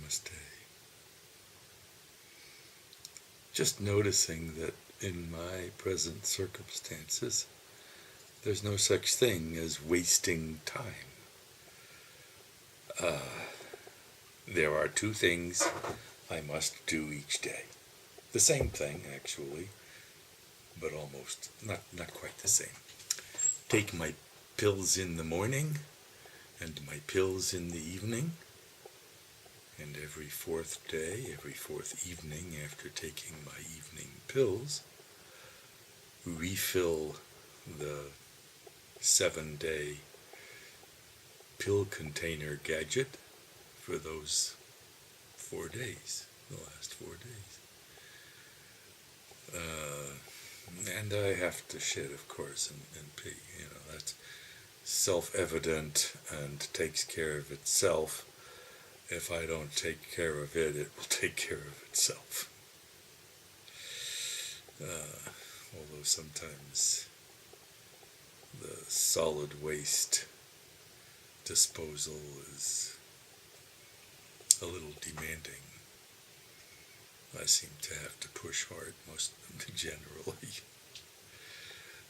Namaste. Just noticing that in my present circumstances, there's no such thing as wasting time. There are two things I must do each day. The same thing, actually, but almost not quite the same. Take my pills in the morning and my pills in the evening. And every fourth evening after taking my evening pills, refill the 7-day pill container gadget for those 4 days, the last 4 days. And I have to shit, of course, and pee. That's self-evident and takes care of itself. If I don't take care of it, it will take care of itself. Although sometimes the solid waste disposal is a little demanding. I seem to have to push hard generally.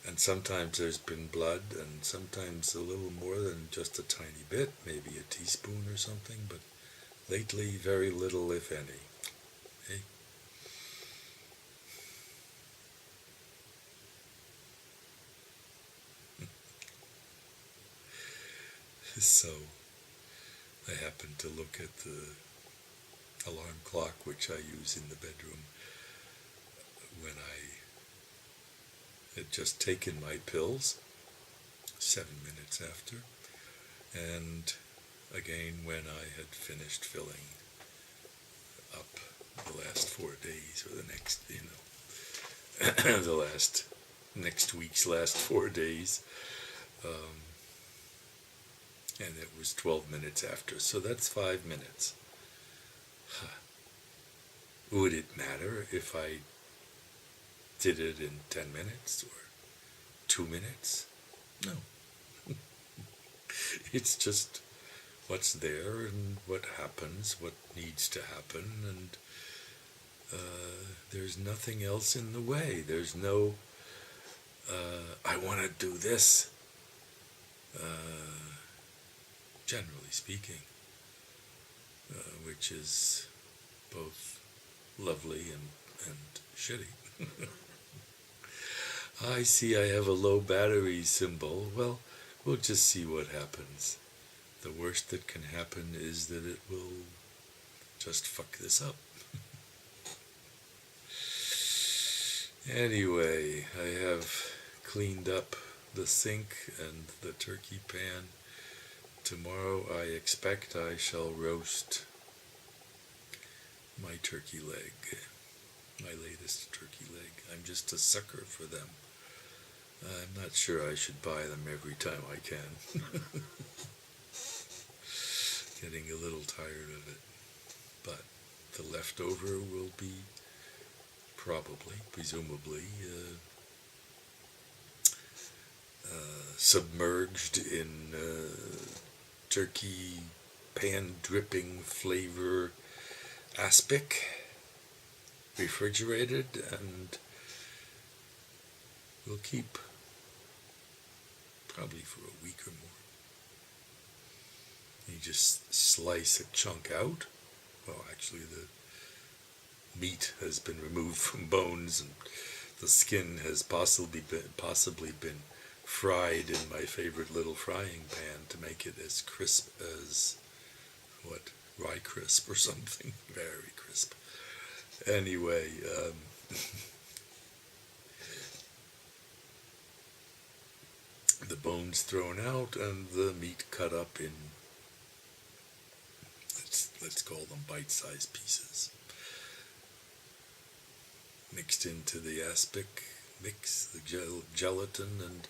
And sometimes there's been blood, and sometimes a little more than just a tiny bit, maybe a teaspoon or something, but lately very little, if any. Hey? So, I happened to look at the alarm clock which I use in the bedroom when I had just taken my pills, 7 minutes after, and again when I had finished filling up the last 4 days, or the next, next week's last 4 days, and it was 12 minutes after, so that's 5 minutes. Would it matter if I did it in 10 minutes or 2 minutes? No. It's just what's there and what happens, what needs to happen, and there's nothing else in the way. There's no, I want to do this, generally speaking, which is both lovely and shitty. I see I have a low battery symbol. Well, we'll just see what happens. The worst that can happen is that it will just fuck this up. Anyway, I have cleaned up the sink and the turkey pan. Tomorrow I expect I shall roast my turkey leg, my latest turkey leg. I'm just a sucker for them. I'm not sure I should buy them every time I can. Getting a little tired of it. But the leftover will be presumably, submerged in turkey pan dripping flavor aspic, refrigerated, and will keep probably for a week or more. You just slice a chunk out. Well, actually the meat has been removed from bones, and the skin has possibly been fried in my favorite little frying pan to make it as crisp as, rye crisp or something. Very crisp. Anyway, the bones thrown out and the meat cut up in, let's call them bite-sized pieces. Mixed into the aspic mix, the gelatin, and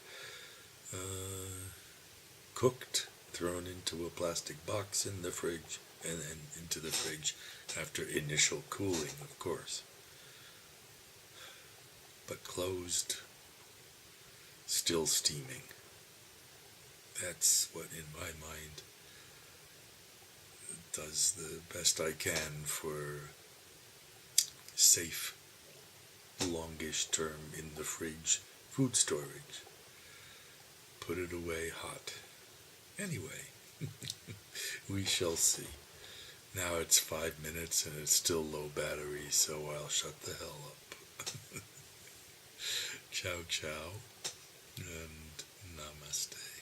cooked, thrown into a plastic box in the fridge, and then into the fridge after initial cooling, of course. But closed, still steaming. That's what, in my mind, does the best I can for safe, longish term in the fridge food storage. Put it away hot. Anyway, we shall see. Now it's 5 minutes and it's still low battery, so I'll shut the hell up. Ciao, ciao, and namaste.